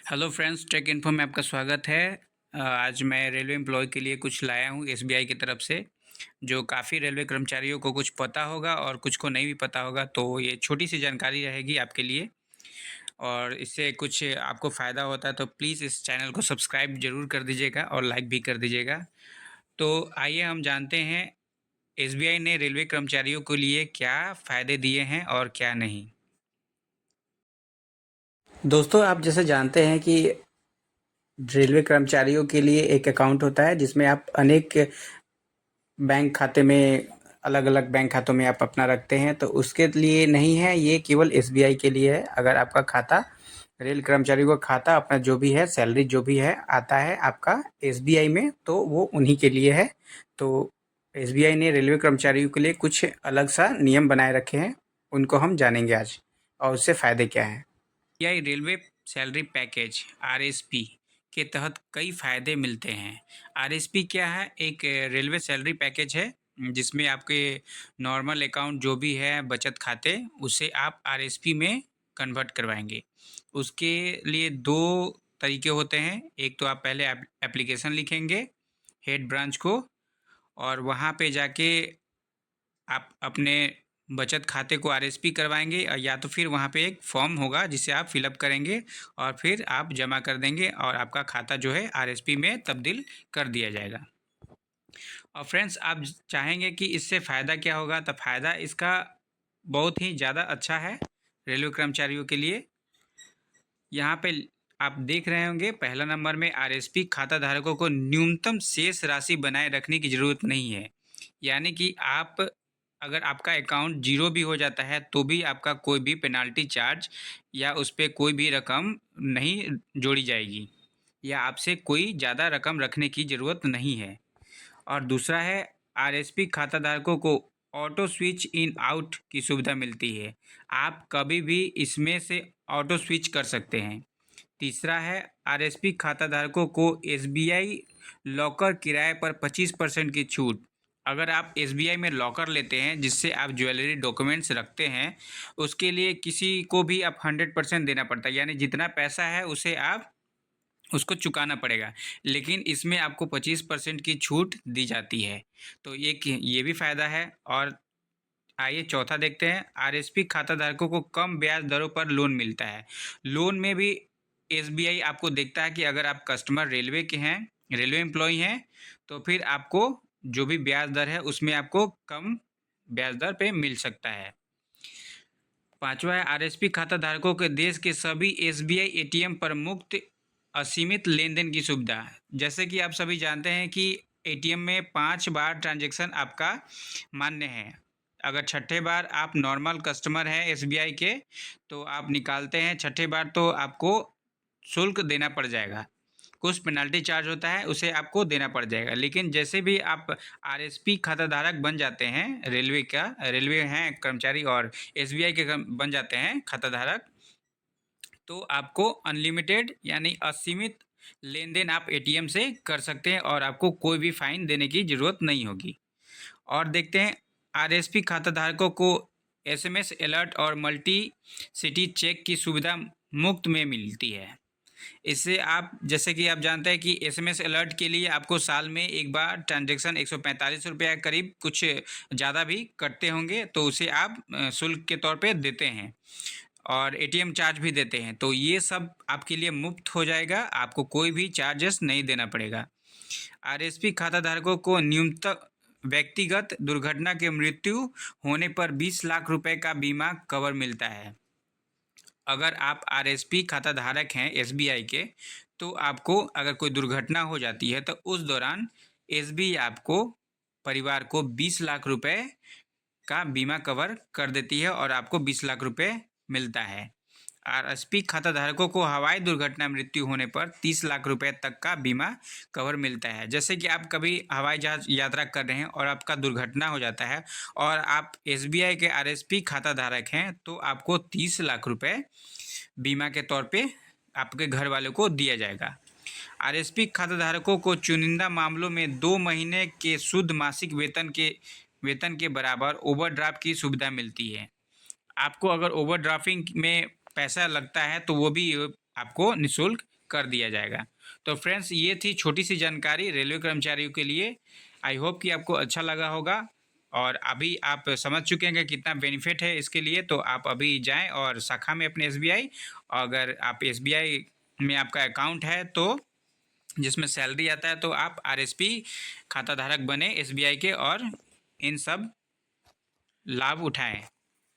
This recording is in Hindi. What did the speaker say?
हेलो फ्रेंड्स, टेक इन्फो में आपका स्वागत है। आज मैं रेलवे एम्प्लॉय के लिए कुछ लाया हूँ एसबीआई की तरफ से, जो काफ़ी रेलवे कर्मचारियों को कुछ पता होगा और कुछ को नहीं भी पता होगा। तो ये छोटी सी जानकारी रहेगी आपके लिए, और इससे कुछ आपको फ़ायदा होता है तो प्लीज़ इस चैनल को सब्सक्राइब ज़रूर कर दीजिएगा और लाइक भी कर दीजिएगा। तो आइए हम जानते हैं एसबीआई ने रेलवे कर्मचारियों के लिए क्या फ़ायदे दिए हैं और क्या नहीं। दोस्तों, आप जैसे जानते हैं कि रेलवे कर्मचारियों के लिए एक अकाउंट होता है जिसमें आप अनेक बैंक खाते में अलग-अलग बैंक खातों में आप अपना रखते हैं, तो उसके लिए नहीं है, ये केवल एसबीआई के लिए है। अगर आपका खाता रेल कर्मचारियों का खाता अपना जो भी है, सैलरी जो भी है आता है आपका एसबीआई में, तो वो उन्हीं के लिए है। तो एसबीआई ने रेलवे कर्मचारियों के लिए कुछ अलग सा नियम बनाए रखे हैं, उनको हम जानेंगे आज और उससे फ़ायदे क्या हैं। SBI railway salary package RSP के तहत कई फ़ायदे मिलते हैं। आरएसपी क्या है? एक रेलवे सैलरी पैकेज है जिसमें आपके नॉर्मल अकाउंट जो भी है बचत खाते, उसे आप आरएसपी में कन्वर्ट करवाएंगे। उसके लिए दो तरीके होते हैं। एक तो आप पहले एप्लीकेशन लिखेंगे हेड ब्रांच को, और वहाँ पे जाके आप अपने बचत खाते को आरएसपी करवाएंगे, या तो फिर वहाँ पे एक फॉर्म होगा जिसे आप फिलअप करेंगे और फिर आप जमा कर देंगे और आपका खाता जो है आरएसपी में तब्दील कर दिया जाएगा। और फ्रेंड्स, आप चाहेंगे कि इससे फ़ायदा क्या होगा, तो फ़ायदा इसका बहुत ही ज़्यादा अच्छा है रेलवे कर्मचारियों के लिए। यहाँ पे आप देख रहे होंगे पहला नंबर में आरएसपी खाता धारकों को न्यूनतम शेष राशि बनाए रखने की ज़रूरत नहीं है। यानी कि आप अगर आपका अकाउंट जीरो भी हो जाता है तो भी आपका कोई भी पेनाल्टी चार्ज या उस पर कोई भी रकम नहीं जोड़ी जाएगी, या आपसे कोई ज़्यादा रकम रखने की ज़रूरत नहीं है। और दूसरा है, आरएसपी खाता धारकों को ऑटो स्विच इन आउट की सुविधा मिलती है। आप कभी भी इसमें से ऑटो स्विच कर सकते हैं। तीसरा है, आरएसपी खाता धारकों को एसबीआई लॉकर किराए पर 25% की छूट। अगर आप एसबीआई में लॉकर लेते हैं जिससे आप ज्वेलरी डॉक्यूमेंट्स रखते हैं, उसके लिए किसी को भी आप 100% देना पड़ता है, यानी जितना पैसा है उसे आप उसको चुकाना पड़ेगा। लेकिन इसमें आपको 25% की छूट दी जाती है। तो ये भी फ़ायदा है। और आइए चौथा देखते हैं, आरएसपी खाता धारकों को कम ब्याज दरों पर लोन मिलता है। लोन में भी एसबीआई आपको देखता है कि अगर आप कस्टमर रेलवे के हैं, रेलवे एम्प्लॉय हैं, तो फिर आपको जो भी ब्याज दर है उसमें आपको कम ब्याज दर पे मिल सकता है। पांचवा है, आरएसपी खाता धारकों के देश के सभी एसबीआई एटीएम पर मुफ्त असीमित लेन-देन की सुविधा। जैसे कि आप सभी जानते हैं कि एटीएम में 5 बार ट्रांजैक्शन आपका मान्य है। अगर छठे बार आप नॉर्मल कस्टमर हैं एसबीआई के, तो आप निकालते हैं छठे बार तो आपको शुल्क देना पड़ जाएगा। कुछ पेनल्टी चार्ज होता है, उसे आपको देना पड़ जाएगा। लेकिन जैसे भी आप आरएसपी खाताधारक बन जाते हैं, रेलवे हैं कर्मचारी और एसबीआई के बन जाते हैं खाताधारक, तो आपको अनलिमिटेड यानी असीमित लेन देन आप एटीएम से कर सकते हैं और आपको कोई भी फाइन देने की ज़रूरत नहीं होगी। और देखते हैं, आरएसपी खाताधारकों को एसएमएस अलर्ट और मल्टी सिटी चेक की सुविधा मुफ्त में मिलती है। इससे आप, जैसे कि आप जानते हैं कि एसएमएस अलर्ट के लिए आपको साल में एक बार ट्रांजैक्शन 145 रुपये के करीब कुछ ज़्यादा भी कटते होंगे, तो उसे आप शुल्क के तौर पे देते हैं और एटीएम चार्ज भी देते हैं। तो ये सब आपके लिए मुफ्त हो जाएगा, आपको कोई भी चार्जेस नहीं देना पड़ेगा। आरएसपी खाताधारकों को न्यूनतम व्यक्तिगत दुर्घटना के मृत्यु होने पर 20 लाख रुपए का बीमा कवर मिलता है। अगर आप आरएसपी खाता धारक हैं एसबीआई के, तो आपको अगर कोई दुर्घटना हो जाती है तो उस दौरान एसबीआई आपको, परिवार को 20 लाख रुपए का बीमा कवर कर देती है और आपको 20 लाख रुपए मिलता है। आरएसपी खाता धारकों को हवाई दुर्घटना मृत्यु होने पर 30 लाख रुपए तक का बीमा कवर मिलता है। जैसे कि आप कभी हवाई जहाज यात्रा कर रहे हैं और आपका दुर्घटना हो जाता है और आप एसबीआई के आरएसपी खाता धारक हैं, तो आपको 30 लाख रुपए बीमा के तौर पे आपके घर वालों को दिया जाएगा। आरएसपी खाताधारकों को चुनिंदा मामलों में 2 महीने के शुद्ध मासिक वेतन के बराबर ओवरड्राफ्ट की सुविधा मिलती है। आपको अगर ओवरड्राफ्टिंग में पैसा लगता है तो वो भी आपको निःशुल्क कर दिया जाएगा। तो फ्रेंड्स, ये थी छोटी सी जानकारी रेलवे कर्मचारियों के लिए। आई होप कि आपको अच्छा लगा होगा और अभी आप समझ चुके हैं कि कितना बेनिफिट है इसके लिए। तो आप अभी जाएं और शाखा में अपने एसबीआई, अगर आप एसबीआई में आपका अकाउंट है तो जिसमें सैलरी आता है, तो आप आरएसपी खाता धारक बने एसबीआई के और इन सब लाभ उठाएं।